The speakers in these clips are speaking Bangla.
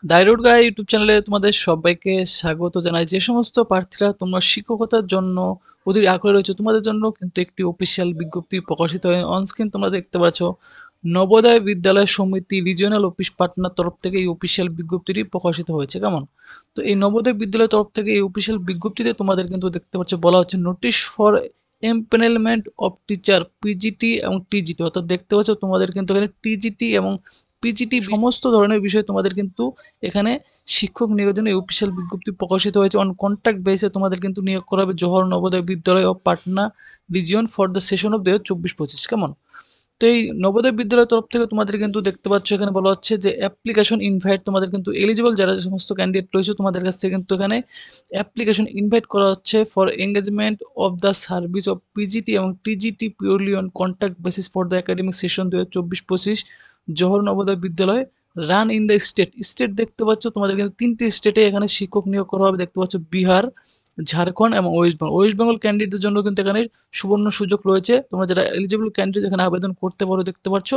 দাইরুড গাই ইউটিউব চ্যানেলে তোমাদের সবাইকে স্বাগত জানাই। যে সমস্ত প্রার্থীরা তোমরা শিক্ষকতার জন্য অধীর আগ্রহী রয়েছে, তোমাদের জন্য কিন্তু একটি অফিসিয়াল বিজ্ঞপ্তি প্রকাশিত হয়। অনস্ক্রিন তোমরা দেখতে পাচ্ছ, নবোদয় বিদ্যালয় সমিতি রিজিওনাল অফিস পাটনার তরফ থেকে এই অফিসিয়াল বিজ্ঞপ্তিটি প্রকাশিত হয়েছে। কেমন? তো এই নবোদয় বিদ্যালয়ের তরফ থেকে এই অফিসিয়াল বিজ্ঞপ্তিতে তোমাদের কিন্তু দেখতে পাচ্ছ বলা হচ্ছে notice for empanelment of teacher PGT এবং টিজিটি, অর্থাৎ দেখতে পাচ্ছ তোমাদের কিন্তু এখানে টিজিটি এবং পিজিটি সমস্ত ধরনের বিষয় তোমাদের কিন্তু এখানে শিক্ষক নিয়োগের জন্য এই অফিসিয়াল বিজ্ঞপ্তি প্রকাশিত হয়েছে। অন কন্ট্রাক্ট বেসে তোমাদের কিন্তু নিয়োগ করা হবে জওহর নবোদয় বিদ্যালয় of Patna region for the session of 2024-25। কেমন? তো এই নবোদয় বিদ্যালয়ের তরফ থেকে তোমাদের কিন্তু দেখতে পাচ্ছ এখানে বলা হচ্ছে যে অ্যাপ্লিকেশন ইনভাইট, তোমাদের কিন্তু এলিজিবল যারা যে সমস্ত ক্যান্ডিডেট রয়েছে তোমাদের কাছ থেকে কিন্তু এখানে অ্যাপ্লিকেশন ইনভাইট করা হচ্ছে for engagement of the service of PGT এবং TGT purely on contract basis for the academic session 2024-25 Jawahar Navodaya Vidyalaya run in the state. State দেখতে পাচ্ছ তোমাদের কিন্তু তিনটি স্টেটে এখানে শিক্ষক নিয়োগ করা হবে। দেখতে পাচ্ছ বিহার, ঝাড়খণ্ড এবং ওয়েস্ট বেঙ্গল। ওয়েস্ট বেঙ্গল ক্যান্ডিডেটদের জন্য কিন্তু এখানে সুবর্ণ সুযোগ রয়েছে, তোমরা যারা এলিজিবল ক্যান্ডিডেট এখানে আবেদন করতে পারো। দেখতে পাচ্ছ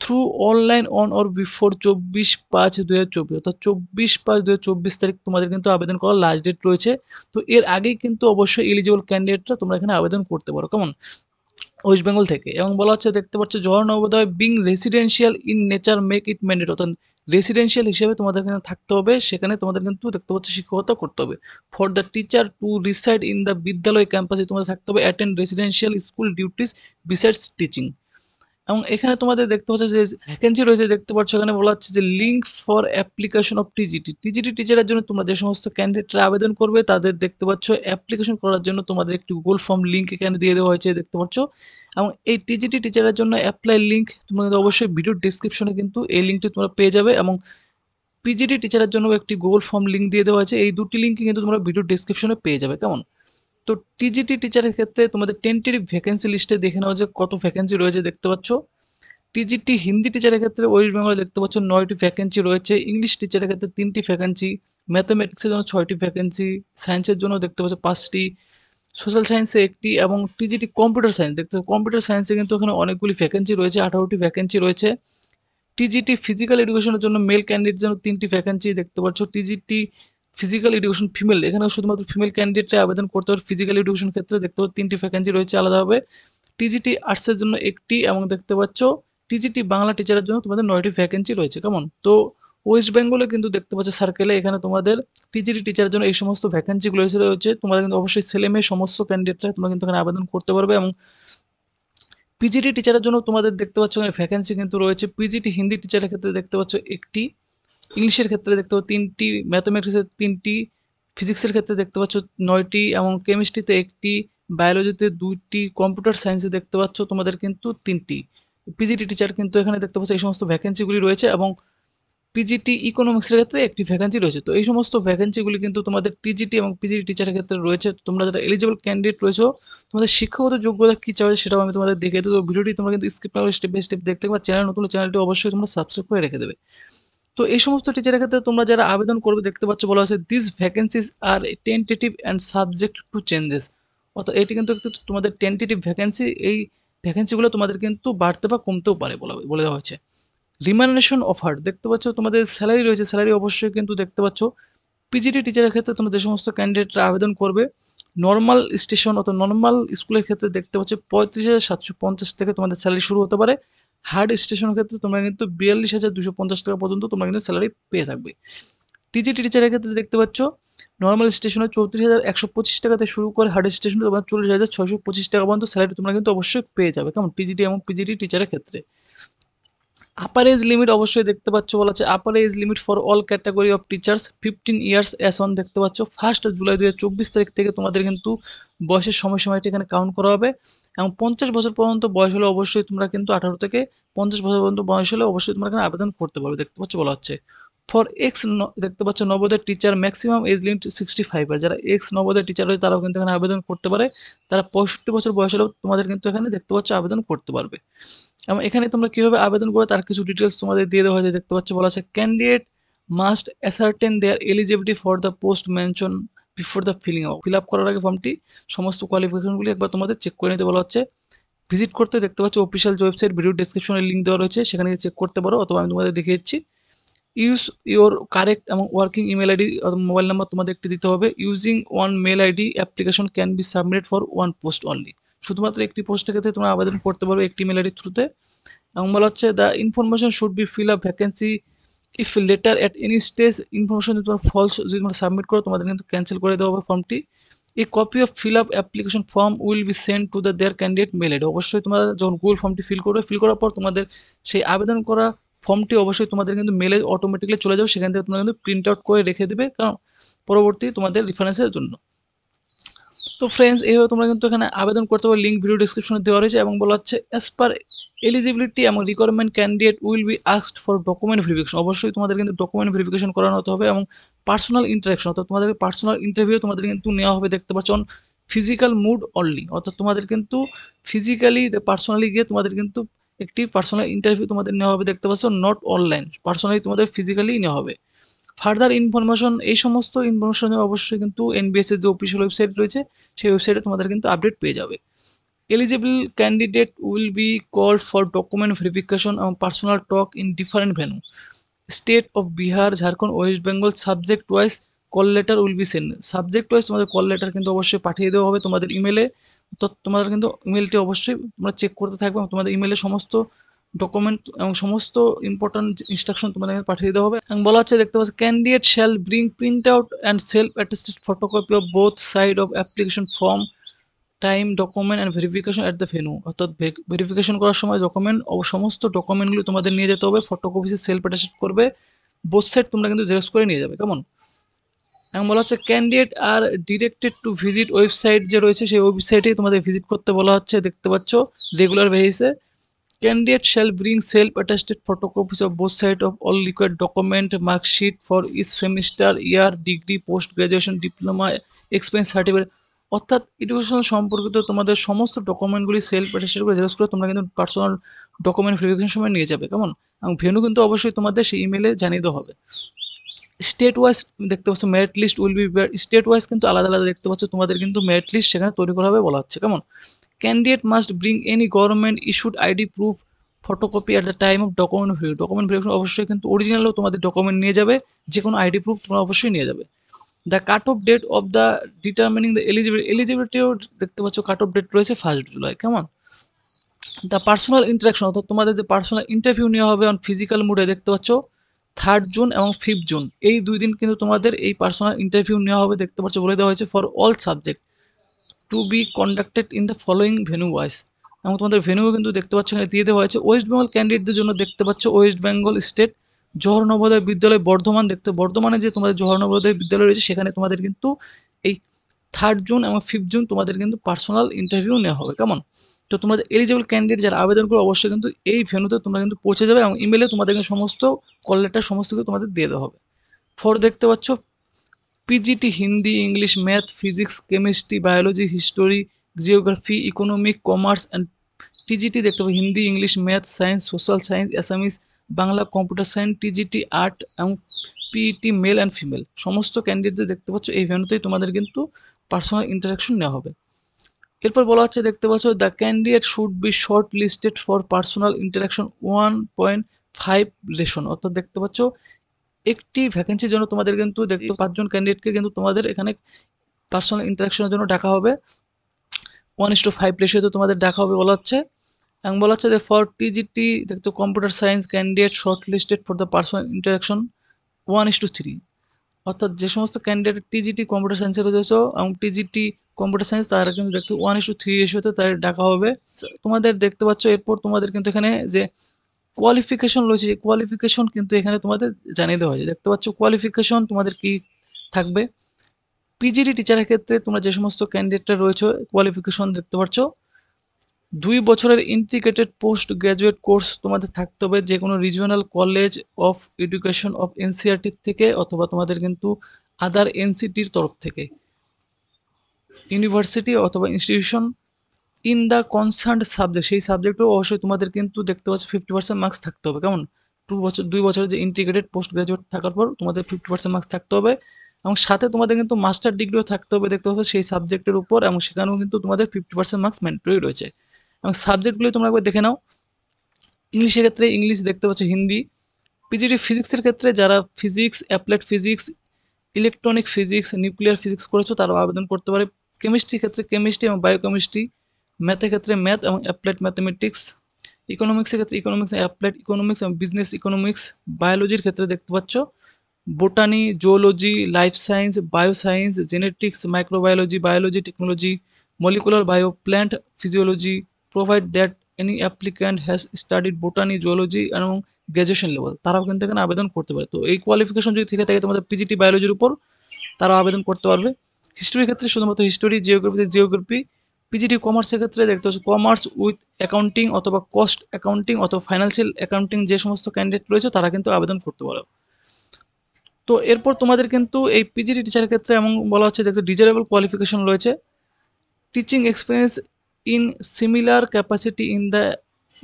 through online on or before 24/5/2024, অর্থাৎ 24/5/2024 তারিখ তোমাদের কিন্তু আবেদন করার লাস্ট ডেট রয়েছে। তো এর আগেই কিন্তু অবশ্যই এলিজিবল ক্যান্ডিডেটরা তোমরা এখানে আবেদন করতে পারো। কেমন? ওয়েস্ট বেঙ্গল থেকে। এবং বলা হচ্ছে দেখতে পাচ্ছ Jawahar Navodaya being residential in nature make it mandate, অর্থাৎ রেসিডেন্সিয়াল হিসেবে তোমাদের এখানে থাকতে হবে, সেখানে তোমাদের কিন্তু দেখতে পাচ্ছ শিক্ষকতা করতে হবে। For the teacher to reside in the বিদ্যালয় ক্যাম্পাসে তোমাদের থাকতে হবে, attend residential school duties besides teaching. এবং এখানে তোমাদের দেখতে পাচ্ছ যে ভ্যাকেন্সি রয়েছে, দেখতে পাচ্ছ এখানে বলা হচ্ছে যে link for application of TGT. TGT টিচারের জন্য তোমরা যে সমস্ত ক্যান্ডিডেটরা আবেদন করবে তাদের দেখতে পাচ্ছ অ্যাপ্লিকেশন করার জন্য তোমাদের একটি গুগল ফর্ম লিঙ্ক এখানে দিয়ে দেওয়া হয়েছে, দেখতে পাচ্ছ। এবং এই টিজিটি টিচারের জন্য অ্যাপ্লাই লিঙ্ক তোমরা কিন্তু অবশ্যই ভিডিও ডিসক্রিপশনে কিন্তু এই লিঙ্কটি তোমরা পেয়ে যাবে। এবং পিজিটি টিচারের জন্য একটি গুগল ফর্ম লিঙ্ক দিয়ে দেওয়া আছে, এই দুটি লিঙ্কই কিন্তু তোমরা ভিডিও ডিসক্রিপশনে পেয়ে যাবে। কেমন? তো টিজিটি টিচারের ক্ষেত্রে তোমাদের টেন্টেটিভ ভ্যাকেন্সি লিস্টে দেখে নেওয়া যে কত ভ্যাকেন্সি রয়েছে। দেখতে পাচ্ছ টিজিটি হিন্দি টিচারের ক্ষেত্রে ওয়েস্ট বেঙ্গলে দেখতে পাচ্ছ 9টি ভ্যাকেন্সি রয়েছে, ইংলিশ টিচারের ক্ষেত্রে 3টি ভ্যাকেন্সি, ম্যাথামেটিক্সের জন্য 6টি ভ্যাকেন্সি, সায়েন্সের জন্য দেখতে পাচ্ছ 5টি, সোশ্যাল সায়েন্সে একটি, এবং টিজিটি কম্পিউটার সায়েন্স দেখতে পাচ্ছ কম্পিউটার সায়েন্সে কিন্তু ওখানে অনেকগুলি ভ্যাকেন্সি রয়েছে, 18টি ভ্যাকেন্সি রয়েছে। টিজিটি ফিজিক্যাল এডুকেশনের জন্য মেল ক্যান্ডিডেট জন্য 3টি ভ্যাকেন্সি দেখতে পাচ্ছ। টিজিটি ফিজিক্যাল এডুকেশন ফিমেল, এখানেও শুধুমাত্র ফিমেল ক্যান্ডিডেটরা আবেদন করতে পারে। ফিজিক্যাল এডুকেশন ক্ষেত্রে দেখতে পাচ্ছ 3টি ভ্যাকেন্সি রয়েছে আলাদাভাবে। টিজিটি আর্টসের জন্য একটি, এবং দেখতে পাচ্ছ টিজিটি বাংলা টিচারের জন্য তোমাদের 9টি ভ্যাকেন্সি রয়েছে। কেমন? তো ওয়েস্ট বেঙ্গলে কিন্তু দেখতে পাচ্ছ সার্কেলে এখানে তোমাদের টিজিটি টিচারের জন্য এই সমস্ত ভ্যাকেন্সিগুলো রয়েছে। তোমাদের কিন্তু অবশ্যই ছেলে মেয়ে সমস্ত ক্যান্ডিডেটরা তোমরা কিন্তু এখানে আবেদন করতে পারবে। এবং পিজিটি টিচারের জন্য তোমাদের দেখতে পাচ্ছ এখানে ভ্যাকেন্সি কিন্তু রয়েছে। পিজিটি হিন্দি টিচারের ক্ষেত্রে দেখতে পাচ্ছ একটি, ইংলিশের ক্ষেত্রে দেখতে পাচ্ছ 3টি, ম্যাথামেটিক্সের 3টি, ফিজিক্সের ক্ষেত্রে দেখতে পাচ্ছ 9টি, এবং কেমিস্ট্রিতে একটি, বায়োলজিতে 2টি, কম্পিউটার সায়েন্সে দেখতে পাচ্ছ তোমাদের কিন্তু 3টি। পিজিটি টিচার কিন্তু এখানে দেখতে পাচ্ছ এই সমস্ত ভ্যাকেন্সিগুলি রয়েছে। এবং পিজিটি ইকোনমিক্সের ক্ষেত্রে একটি ভ্যাকেন্সি রয়েছে। তো এই সমস্ত ভ্যাকেন্সিগুলি কিন্তু তোমাদের টিজিটি এবং পিজিটি টিচারের ক্ষেত্রে রয়েছে। তোমরা যারা এলিজিবল ক্যান্ডিডেট রয়েছে তোমাদের শিক্ষাগত যোগ্যতা কী চাই সেটাও আমি তোমাদের দেখিয়ে দেবো। তো ভিডিওটি তোমরা কিন্তু স্কিপ না করে স্টেপ বাই স্টেপ দেখতে পাবে। চ্যানেল নতুন চ্যানেলটি অবশ্যই তোমরা সাবস্ক্রাইব করে রেখে দেবে। তো এই সমস্ত টিচারের ক্ষেত্রে তোমরা যারা আবেদন করবে দেখতে পাচ্ছ বলা হয়েছে this vacancies are tentative and subject to changes, অর্থাৎ এটি কিন্তু একটু তোমাদের টেন্টেটিভ ভ্যাকেন্সি। এই ভ্যাকেন্সিগুলো তোমাদের কিন্তু বাড়তে বা কমতেও পারে বলে দেওয়া হয়েছে। রিমানারেশন অফার দেখতে পাচ্ছ তোমাদের স্যালারি রয়েছে, স্যালারি অবশ্যই কিন্তু দেখতে পাচ্ছ পিজিটি টিচারের ক্ষেত্রে তোমরা যে সমস্ত ক্যান্ডিডেটরা আবেদন করবে নর্মাল স্টেশন অথবা নর্মাল স্কুলের ক্ষেত্রে দেখতে পাচ্ছ 35,750 থেকে তোমাদের স্যালারি শুরু হতে পারে। হার্ড স্টেশনের ক্ষেত্রে তোমরা কিন্তু 42,250 টাকা পর্যন্ত তোমরা কিন্তু স্যালারি পেয়ে থাকবে। টিজিটি টিচারের ক্ষেত্রে দেখতে পাচ্ছ নর্মাল স্টেশনে 34,125 টাকা থেকে শুরু করে হার্ড স্টেশনে তোমার 40,625 টাকা পর্যন্ত স্যালারি তোমরা কিন্তু অবশ্যই পেয়ে যাবে। কেমন? টিজিটি এবং পিজিটি টিচারের ক্ষেত্রে আপার এজ লিমিট অবশ্যই দেখতে পাচ্ছ বলা আছে upper age limit for all category of teachers 15 years as on. দেখতে পাচ্ছ 1 জুলাই 2024 তারিখ থেকে তোমাদের কিন্তু বয়সের সময়সীমাটি এখানে কাউন্ট করা হবে। এবং 50 বছর পর্যন্ত বয়স হলে অবশ্যই তোমরা কিন্তু 18 থেকে 50 বছর পর্যন্ত বয়স হলে অবশ্যই তোমরা এখানে আবেদন করতে পারবে। দেখতে পাচ্ছ বলা হচ্ছে ফর এক্স, দেখতে পাচ্ছ Navodaya teacher maximum age limit 65, আর যারা এক্স নবোদয় টিচার রয়েছে তারাও কিন্তু এখানে আবেদন করতে পারে। তারা 65 বছর বয়স হলেও তোমাদের কিন্তু এখানে দেখতে পাচ্ছ আবেদন করতে পারবে। এবং এখানে তোমরা কিভাবে আবেদন করবে তার কিছু ডিটেলস তোমাদের দিয়ে দেওয়া হয়েছে। দেখতে পাচ্ছ বলা আছে candidate must ascertain there eligibility for the post mention before the fill up করার আগে ফর্মটি সমস্ত কোয়ালিফিকেশনগুলি একবার তোমাদের চেক করে নিতে বলা হচ্ছে। ভিজিট করতে দেখতে পাচ্ছ অফিসিয়াল ওয়েবসাইট ভিডিও ডেসক্রিপশনে লিঙ্ক দেওয়া রয়েছে, সেখানে চেক করতে পারো, অথবা আমি তোমাদের দেখিয়ে দিচ্ছি। ইউজ ইওর কারেক্ট এবং working email ID mobile number তোমাদের একটি দিতে হবে। Using one mail ID application can be submitted for one post only. শুধুমাত্র একটি পোস্টের ক্ষেত্রে তোমরা আবেদন করতে পারবে একটি মেল আইডির থ্রুতে। এবং বলা হচ্ছে the information should be fill up vacancy if letter at any stage information যদি তোমার ফলস যদি তোমরা সাবমিট করো তোমাদের কিন্তু ক্যান্সেল করে দেওয়া হবে ফর্মটি। A copy of fill up application form will be send to the their candidate mail ID. অবশ্যই তোমরা যখন গুগল ফর্মটি ফিল করবে, ফিল করার পর তোমাদের সেই আবেদন করা ফর্মটি অবশ্যই তোমাদের কিন্তু মেলে অটোমেটিক্যালি চলে যাবে, সেখান থেকে তোমরা কিন্তু প্রিন্ট আউট করে রেখে দেবে, কারণ পরবর্তী তোমাদের রেফারেন্সের জন্য। তো ফ্রেন্ডস, এইভাবে তোমরা কিন্তু এখানে আবেদন করতে পারো, লিঙ্ক ভিডিও ডিসক্রিপশনে দেওয়া রয়েছে। এবং বলা হচ্ছে অ্যাজ পার এলিজিবিলিটি এবং requirement candidate will B asked for document verification. অবশ্যই তোমাদের কিন্তু ডকুমেন্ট ভেরিফিকেশন করানো হতে হবে এবং পার্সোনাল ইন্টারাকশন, অর্থাৎ তোমাদের পার্সোনাল ইন্টারভিউ তোমাদের কিন্তু নেওয়া হবে, দেখতে পাচ্ছ, অন ফিজিক্যাল মুড অনলি। অর্থাৎ তোমাদের কিন্তু ফিজিক্যালি পার্সোনালি গিয়ে তোমাদের কিন্তু একটি পার্সোনাল ইন্টারভিউ তোমাদের নেওয়া হবে, দেখতে পাচ্ছ, নট অনলাইন, পার্সোনালি তোমাদের ফিজিক্যালি নেওয়া হবে। ফার্দার ইনফরমেশন, এই সমস্ত ইনফরমেশন অবশ্যই কিন্তু এনবিএস এর যে অফিসিয়াল ওয়েবসাইট রয়েছে সেই ওয়েবসাইটে তোমাদের কিন্তু আপডেট পেয়ে যাবে। Eligible candidate will be called for document verification এবং personal talk in different venue. State of Bihar, Jharkhand, West Bengal. Subject wise call letter will be send. Subject wise তোমাদের কল লেটার কিন্তু অবশ্যই পাঠিয়ে দেওয়া হবে তোমাদের ইমেলে। তো তোমাদের কিন্তু ইমেলটি অবশ্যই তোমরা চেক করতে থাকবে এবং তোমাদের ইমেলে সমস্ত ডকুমেন্ট এবং সমস্ত ইম্পর্টেন্ট ইনস্ট্রাকশন তোমাদের পাঠিয়ে দেওয়া হবে। এবং বলা হচ্ছে, দেখতে পাচ্ছি, candidate shall bring print out and self attested photocopy of both side of application form time document and verification at the venue. অর্থাৎ ভেরিফিকেশন করার সময় ডকুমেন্ট সমস্ত ডকুমেন্টগুলো তোমাদের নিয়ে যেতে হবে, ফটোকপিসে সেলফ অ্যাটেস্টেড করবে, বোথ সাইড তোমরা কিন্তু জেরক্স করে নিয়ে যাবে, কেমন। এবং বলা হচ্ছে candidate are directed to visit, website যে রয়েছে সেই ওয়েবসাইটেই তোমাদের ভিজিট করতে বলা হচ্ছে, দেখতে পাচ্ছ, রেগুলার বেসিসে। Candidate shall bring self-attested photocopies of both sides of all required document, mark sheet for each semester, year, degree, post graduation, diploma, experience certificate। অর্থাৎ এডুকেশন সম্পর্কিত তোমাদের সমস্ত ডকুমেন্টগুলি সেলফ অ্যাটেস্টেড করে জেরক্স করে তোমরা কিন্তু পার্সোনাল ডকুমেন্ট ভেরিফিকেশন সময় নিয়ে যাবে, কেমন। এবং ভেন্যু কিন্তু অবশ্যই তোমাদের সেই ইমেলে জানিয়ে দেওয়া হবে। স্টেট ওয়াইজ দেখতে পাচ্ছ merit list will be, state wise কিন্তু আলাদা আলাদা দেখতে পাচ্ছ তোমাদের কিন্তু মেরিট লিস্ট সেখানে তৈরি করা হবে বলা হচ্ছে, কেমন। Candidate must bring any government issued ID proof photocopy at the time of document verification. Document verification অবশ্যই কিন্তু অরিজিনালও তোমাদের ডকুমেন্ট নিয়ে যাবে, যে কোনো আইডি প্রুফ তোমরা অবশ্যই নিয়ে যাবে। The cut off date of the determining the এলিজিবিলিটিও দেখতে পাচ্ছ কাট অফ ডেট রয়েছে 1 জুলাই, কেমন। দ্য পার্সোনাল ইন্টারাকশন, অর্থাৎ তোমাদের যে পার্সোনাল ইন্টারভিউ নেওয়া হবে অন ফিজিক্যাল মুডে, দেখতে পাচ্ছ 3 জুন এবং 5 জুন, এই 2 দিন কিন্তু তোমাদের এই পার্সোনাল ইন্টারভিউ নেওয়া হবে, দেখতে পাচ্ছ, বলে দেওয়া হয়েছে, for all subject to be conducted in the following venue wise. এবং তোমাদের ভেন্যু কিন্তু দেখতে পাচ্ছ এখানে দিয়ে দেওয়া হয়েছে। ওয়েস্ট বেঙ্গল ক্যান্ডিডেটদের জন্য দেখতে পাচ্ছ ওয়েস্ট বেঙ্গল স্টেট জওহর নবোদয় বিদ্যালয় বর্ধমান, বর্ধমানে যে তোমাদের জওহর নবোদয় বিদ্যালয় রয়েছে সেখানে তোমাদের কিন্তু এই 3 জুন এবং 5 জুন তোমাদের কিন্তু পার্সোনাল ইন্টারভিউ নেওয়া হবে, কেমন। তো তোমাদের এলিজিবল ক্যান্ডিডেট যারা আবেদন করবে অবশ্যই কিন্তু এই ভেন্যুতে তোমরা কিন্তু পৌঁছে যাবে এবং ইমেলে তোমাদের সমস্ত কল লেটার সমস্ত কিছু তোমাদের দিয়ে দেওয়া হবে। ফর দেখতে পাচ্ছ PGT Hindi, English, math, physics, chemistry, biology, history, geography, economic, commerce and TGT দেখতে পাবো Hindi, English, math, science, social science, Assamese, Bangla, computer science, TGT art এবং পিইটি মেল অ্যান্ড ফিমেল সমস্ত ক্যান্ডিডেটদের দেখতে পাচ্ছ এই ভেন্যুতেই তোমাদের কিন্তু পার্সোনাল ইন্টারাকশন নেওয়া হবে। এরপর বলা হচ্ছে, দেখতে পাচ্ছ, the candidate should be short listed for personal interaction 1.5 ration. অর্থাৎ দেখতে পাচ্ছ একটি ভ্যাকেন্সির জন্য তোমাদের কিন্তু দেখতে 5 জন ক্যান্ডিডেটকে কিন্তু তোমাদের এখানে পার্সোনাল ইন্টারাকশনের জন্য ডাকা হবে, 1:5 রেশিওতে তোমাদের ডাকা হবে বলা হচ্ছে। এবং বলা হচ্ছে যে ফর টিজিটি দেখতে computer science candidate short listed for the personal interaction 1:3। অর্থাৎ যে সমস্ত ক্যান্ডিডেট টিজিটি কম্পিউটার সায়েন্সে রয়েছে এবং টিজিটি কম্পিউটার সায়েন্স তারা কিন্তু দেখতে 1:3 রেশিওতে তাদের ডাকা হবে তোমাদের, দেখতে পাচ্ছ। এরপর তোমাদের কিন্তু এখানে যে কোয়ালিফিকেশন রয়েছে সেই কোয়ালিফিকেশন কিন্তু এখানে তোমাদের জানিয়ে দেওয়া হয়েছে, দেখতে পাচ্ছ কোয়ালিফিকেশন তোমাদের কি থাকবে। পিজিটি টিচারের ক্ষেত্রে তোমরা যে সমস্ত ক্যান্ডিডেটরা রয়েছে কোয়ালিফিকেশন দেখতে পাচ্ছ 2 বছরের ইন্টিগ্রেটেড পোস্ট গ্র্যাজুয়েট কোর্স তোমাদের থাকতে হবে যে কোনো regional college of education of NCERT থেকে অথবা তোমাদের কিন্তু আদার এনসিটির তরফ থেকে ইউনিভার্সিটি অথবা institution in the concern subject, সেই সাবজেক্টেও অবশ্যই তোমাদের কিন্তু দেখতে পাচ্ছ 50% মার্কস থাকতে হবে, কেমন। 2 বছরের যে ইন্টিগ্রেটেড পোস্ট গ্রাজুয়েট থাকার পর তোমাদের 50% মার্কস থাকতে হবে এবং সাথে তোমাদের কিন্তু মাস্টার ডিগ্রিও থাকতে হবে, দেখতে পাবে সেই সাবজেক্টের উপর, এবং সেখানেও কিন্তু তোমাদের 50% মার্কস ম্যান্ডেটরি রয়েছে। এবং সাবজেক্টগুলি তোমরা একবার দেখে নাও। ইংলিশের ক্ষেত্রে ইংলিশ দেখতে পাচ্ছ হিন্দি, পিজিটি ফিজিক্সের ক্ষেত্রে যারা physics, applied physics, electronic physics, nuclear physics করেছো তারাও আবেদন করতে পারে। কেমিস্ট্রির ক্ষেত্রে কেমিস্ট্রি এবং বায়োকেমিস্ট্রি, ম্যাথের ক্ষেত্রে ম্যাথ এবং অ্যাপ্লাইড ম্যাথমেটিক্স, ইকোনমিক্সের ক্ষেত্রে ইকোনমিক্স, অ্যাপ্লাইড ইকোনমিক্স এবং বিজনেস ইকোনমিক্স, বায়োলজির ক্ষেত্রে দেখতে পাচ্ছ botany, zoology, life science, bioscience, genetics, microbiology, biology, technology, molecular bio, plant physiology, provide that any applicant has studied botany, zoology এবং গ্র্যাজুয়েশন লেভেল, তারাও কিন্তু এখানে আবেদন করতে পারে। তো এই কোয়ালিফিকেশন যদি থেকে থাকে তোমাদের পিজিটি বায়োলজির উপর, তারাও আবেদন করতে পারবে। হিস্ট্রির ক্ষেত্রে শুধুমাত্র হিস্টোরি, জিওগ্রাফিতে জিওগ্রাফি, পিজিটি কমার্সের ক্ষেত্রে দেখতে হচ্ছে কমার্স উইথ অ্যাকাউন্টিং অথবা কস্ট অ্যাকাউন্টিং অথবা ফাইন্যান্সিয়াল অ্যাকাউন্টিং যে সমস্ত ক্যান্ডিডেট রয়েছে তারা কিন্তু আবেদন করতে পারো। তো এরপর তোমাদের কিন্তু এই পিজিটি টিচারের ক্ষেত্রে এমন বলা হচ্ছে দেখো ডিজারেবল কোয়ালিফিকেশন রয়েছে, teaching experience in similar capacity in the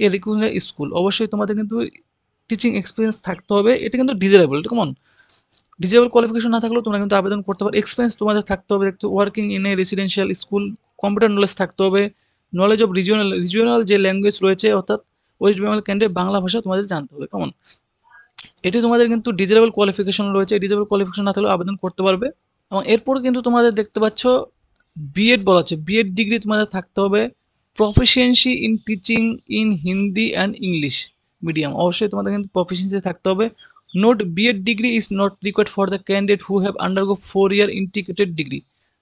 a recognised school, অবশ্যই তোমাদের কিন্তু টিচিং এক্সপিরিয়েন্স থাকতে হবে, এটা কিন্তু ডিজারেবল, কেমন ডিজেবল কোয়ালিফিকেশন না থাকলেও তোমরা কিন্তু আবেদন করতে পারো। এক্সপিরিয়েন্স তোমাদের থাকতে হবে, দেখতে working in a residential school, computer knowledge থাকতে হবে, নলেজ অফ রিজিওনাল যে ল্যাঙ্গুয়েজ রয়েছে অর্থাৎ ওয়েস্ট বেঙ্গল ক্যান্ডিডেট বাংলা ভাষা তোমাদের জানতে হবে, কেমন এটি তোমাদের কিন্তু ডিজেবল কোয়ালিফিকেশন রয়েছে, ডিজেবল কোয়ালিফিকেশন না থাকলেও আবেদন করতে পারবে। এবং এরপর কিন্তু তোমাদের দেখতে পাচ্ছ বিএড বলা হচ্ছে, বিএড ডিগ্রি তোমাদের থাকতে হবে, proficiency in teaching in Hindi and English medium, অবশ্যই তোমাদের কিন্তু প্রফিসিয়েন্সি থাকতে হবে। Note BEd degree is not required for the candidate who have undergo 4 year integrated degree,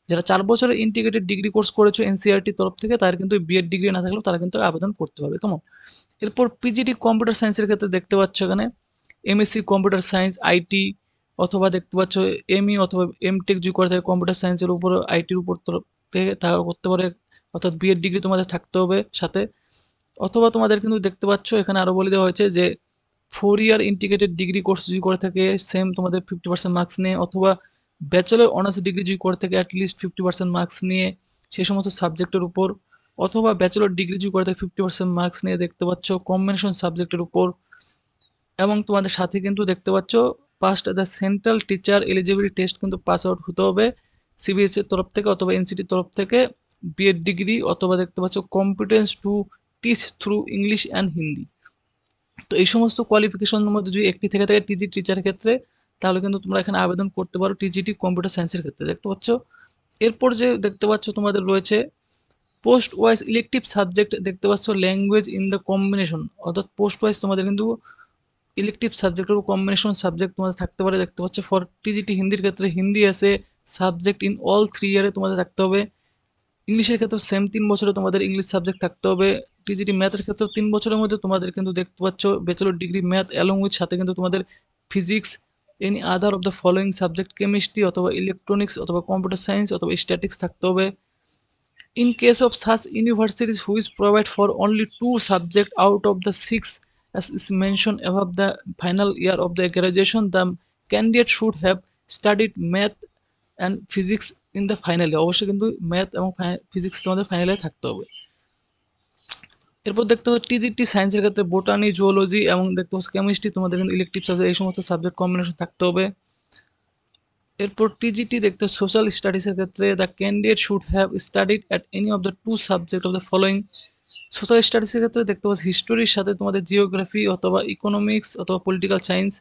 যারা 4 বছরের ইন্টিগ্রেটেড ডিগ্রি কোর্স করেছো এনসিআরটি তরফ থেকে, তার কিন্তু বিএড ডিগ্রি না থাকলেও তারা কিন্তু আবেদন করতে পারবে, কেমন। এরপর পিজিটি কম্পিউটার সায়েন্সের ক্ষেত্রে দেখতে পাচ্ছ এখানে এমএসসি কম্পিউটার সায়েন্স, আইটি, অথবা দেখতে পাচ্ছ এমই অথবা এমটেক যদি করে থাকে কম্পিউটার সায়েন্সের উপর, আইটির উপর তরফ থেকে তারা করতে পারে, অর্থাৎ বিএড ডিগ্রি তোমাদের থাকতে হবে সাথে। অথবা তোমাদের কিন্তু দেখতে পাচ্ছ এখানে আরও বলে দেওয়া হয়েছে যে 4 ইয়ার ইন্টিগ্রেটেড ডিগ্রি কোর্স যদি করে থাকে সেম তোমাদের 50% মার্কস নিয়ে, অথবা ব্যাচেলর অনার্স ডিগ্রি যদি করে থাকে অ্যাটলিস্ট 50% মার্কস নিয়ে সেই সমস্ত সাবজেক্টের উপর, অথবা ব্যাচেলর ডিগ্রি যদি করে থাকে 50% মার্কস নিয়ে দেখতে পাচ্ছ কম্বিনেশন সাবজেক্টের উপর। এবং তোমাদের সাথে কিন্তু দেখতে পাচ্ছ past the central teacher eligibility test কিন্তু পাস আউট হতে হবে সিবিএসসির তরফ থেকে অথবা এনসিটির তরফ থেকে, বিএড ডিগ্রি অথবা দেখতে পাচ্ছ competence to teach through English and Hindi. তো এই সমস্ত কোয়ালিফিকেশনের মধ্যে যদি একটি থেকে থাকে টিজি টিচারের ক্ষেত্রে, তাহলে কিন্তু তোমরা এখানে আবেদন করতে পারো টিজিটি কম্পিউটার সায়েন্সের ক্ষেত্রে, দেখতে পাচ্ছ। এরপর যে দেখতে পাচ্ছ তোমাদের রয়েছে পোস্ট ওয়াইজ ইলেকটিভ সাবজেক্ট, দেখতে পাচ্ছ ল্যাঙ্গুয়েজ ইন দ্য কম্বিনেশন, অর্থাৎ পোস্ট ওয়াইজ তোমাদের কিন্তু ইলেকটিভ সাবজেক্টের কম্বিনেশন সাবজেক্ট তোমাদের থাকতে পারে, দেখতে পাচ্ছ। ফর টিজিটি হিন্দির ক্ষেত্রে হিন্দি আছে সাবজেক্ট ইন অল 3 ইয়ারে তোমাদের থাকতে হবে, ইংলিশের ক্ষেত্রে সেম 3 বছরে তোমাদের ইংলিশ সাবজেক্ট থাকতে হবে, টিজিটি ম্যাথের ক্ষেত্রে 3 বছরের মধ্যে তোমাদের কিন্তু দেখতে পাচ্ছ bachelor degree math along with সাথে কিন্তু তোমাদের physics, any other of the following subject chemistry অথবা ইলেকট্রনিক্স অথবা কম্পিউটার সায়েন্স অথবা স্ট্যাটিক্স থাকতে হবে। In case of such universities which provide for only 2 subjects out of the 6 as is mentioned above, the final year of the graduation, the candidate should have studied math and physics in the final year, অবশ্যই কিন্তু ম্যাথ এবং ফিজিক্স তোমাদের ফাইনালে থাকতে হবে। এরপর দেখতে হবে টিজিটি সায়েন্সের ক্ষেত্রে বোটানি, জুওলজি এবং দেখতে পাচ্ছ কেমিস্ট্রি তোমাদের কিন্তু ইলেকটিভ সাবজেক্ট এই সমস্ত সাবজেক্ট কম্বিনেশন থাকতে হবে। এরপর টিজিটি দেখতে সোশ্যাল স্টাডিজের ক্ষেত্রে the candidate should have studied at any of the 2 subject of the following, social স্টাডিজের ক্ষেত্রে দেখতে পাচ্ছ হিস্টোরির সাথে তোমাদের জিওগ্রাফি অথবা ইকোনমিক্স অথবা পলিটিক্যাল সায়েন্স,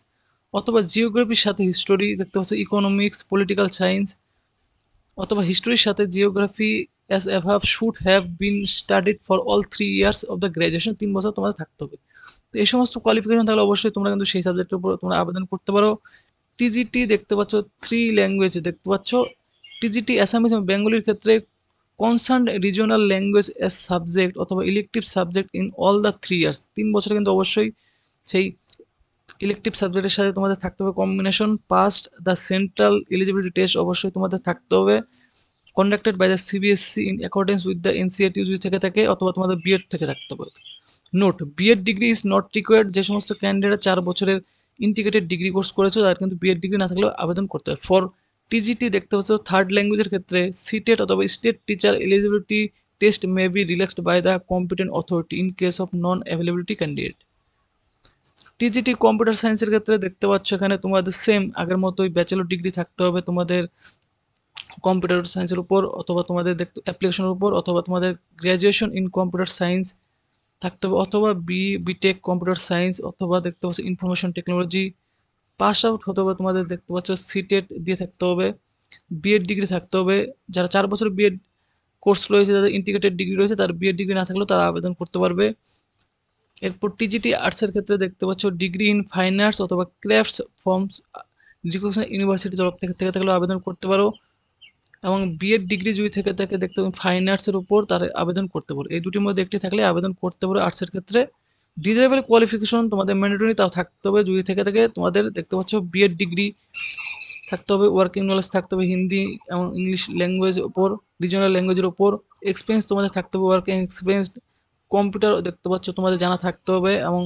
অথবা জিওগ্রাফির সাথে হিস্টোরি দেখতে পাচ্ছ ইকোনমিক্স পলিটিক্যাল সায়েন্স, অথবা হিস্টোরির সাথে geography as অ্যাভাব should have been studied for all 3 years of the graduation, 3 বছর তোমাদের থাকতে হবে। তো এই সমস্ত কোয়ালিফিকেশন থাকলে অবশ্যই তোমরা কিন্তু সেই সাবজেক্টের উপর তোমরা আবেদন করতে পারো। টিজিটি দেখতে পাচ্ছ 3 ল্যাঙ্গুয়েজে দেখতে পাচ্ছ টিজিটি অ্যাসামিস এবং বেঙ্গলির ক্ষেত্রে concern regional language as subject অথবা elective subject in all the 3 years, 3 বছরে কিন্তু অবশ্যই সেই ইলেকটিভ সাবজেক্টের সাথে তোমাদের থাকতে হবে combination, passed the central eligibility test অবশ্যই তোমাদের থাকতে হবে, conducted by the CBSE in accordance with the NCERT যদি থেকে থাকে, অথবা তোমাদের বিএড থেকে থাকতে হবে। Note BEd degree is not required, যে সমস্ত ক্যান্ডিডেট 4 বছরের ইন্টিগ্রেটেড ডিগ্রি কোর্স করেছো তার কিন্তু বিএড ডিগ্রি না থাকলেও আবেদন করতে হয়। ফর টিজিটি দেখতে পাচ্ছ থার্ড ল্যাঙ্গুয়েজের ক্ষেত্রে সিটেট অথবা state teacher eligibility test may be relaxed by the competent authority in case of non availability candidate. TGT computer সায়েন্সের ক্ষেত্রে দেখতে পাচ্ছ এখানে তোমাদের সেম আগের মতোই ব্যাচেলর ডিগ্রি থাকতে হবে তোমাদের কম্পিউটার সায়েন্সের উপর, অথবা তোমাদের দেখতে অ্যাপ্লিকেশনের উপর, অথবা তোমাদের গ্র্যাজুয়েশন ইন কম্পিউটার সায়েন্স থাকতে হবে, অথবা বিটেক কম্পিউটার সায়েন্স, অথবা দেখতে পাচ্ছ ইনফরমেশন টেকনোলজি পাস আউট হতে হবে তোমাদের, দেখতে পাচ্ছ সিটেট দিয়ে থাকতে হবে, বিএড ডিগ্রি থাকতে হবে। যারা 4 বছর বিএড কোর্স রয়েছে, যাদের ইন্টিগ্রেটেড ডিগ্রি রয়েছে, তার বিএড ডিগ্রি না থাকলেও তারা আবেদন করতে পারবে। এরপর টিজিটি আর্টসের ক্ষেত্রে দেখতে পাচ্ছ ডিগ্রি ইন ফাইন আর্টস অথবা ক্রাফটস ফর্মস রিকগনাইজড ইউনিভার্সিটির তরফ থেকে থাকলেও আবেদন করতে পারো। এবং বিএড ডিগ্রি যদি থেকে থাকে দেখতে পাবেন ফাইন আর্টসের উপর, তার আবেদন করতে পারো। এই দুটির মধ্যে একটি থাকলে আবেদন করতে পারো আর্টসের ক্ষেত্রে। ডিজারেবল কোয়ালিফিকেশন তোমাদের ম্যান্ডেটরি তাও থাকতে হবে, যদি থেকে থাকে তোমাদের দেখতে পাচ্ছ বিএড ডিগ্রি থাকতে হবে, ওয়ার্কিং নলেজ থাকতে হবে হিন্দি এবং ইংলিশ ল্যাঙ্গুয়েজের ওপর, রিজনাল ল্যাঙ্গুয়েজের ওপর, এক্সপিরিয়েন্স তোমাদের থাকতে হবে, ওয়ার্কিং এক্সপিরিয়েন্স, কম্পিউটার দেখতে পাচ্ছ তোমাদের জানা থাকতে হবে, এবং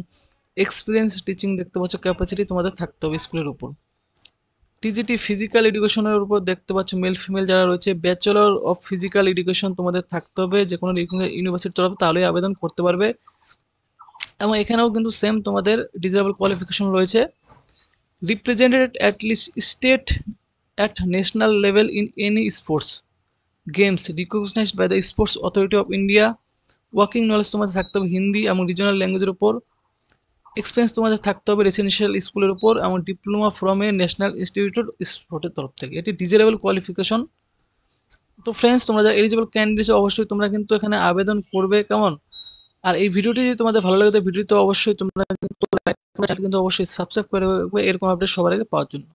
এক্সপিরিয়েন্স টিচিং দেখতে পাচ্ছ ক্যাপাসিটি তোমাদের থাকতে হবে স্কুলের উপর। টিজিটি ফিজিক্যাল এডুকেশনের উপর দেখতে পাচ্ছ মেল ফিমেল যারা রয়েছে ব্যাচেলর অফ ফিজিক্যাল এডুকেশন তোমাদের থাকতে হবে যে কোনো ইউনিভার্সিটির তরফে, তাহলেই আবেদন করতে পারবে। এবং এখানেও কিন্তু সেম তোমাদের ডিজেবল কোয়ালিফিকেশন রয়েছে। Represented at least state at national level in any sports games recognised by the sports authority of India. Working knowledge তোমাদের থাকতে হবে হিন্দি এবং রিজনাল ল্যাঙ্গুয়েজের উপর। এক্সপিরিয়েন্স তোমাদের থাকতে হবে রেসিডেন্সিয়াল স্কুলের উপর, এবং diploma from a national institute স্পোর্টের তরফ থেকে। এটি ডিজারেবল কোয়ালিফিকেশন। তো ফ্রেন্ডস, তোমরা যারা এলিজিবল ক্যান্ডিডেট অবশ্যই তোমরা কিন্তু এখানে আবেদন করবে, কেমন? আর এই ভিডিওটি যদি তোমাদের ভালো লাগে, তো ভিডিওতে অবশ্যই তোমরা কিন্তু অবশ্যই সাবস্ক্রাইব করে রাখবে এরকম আপডেট সবার আগে পাওয়ার জন্য।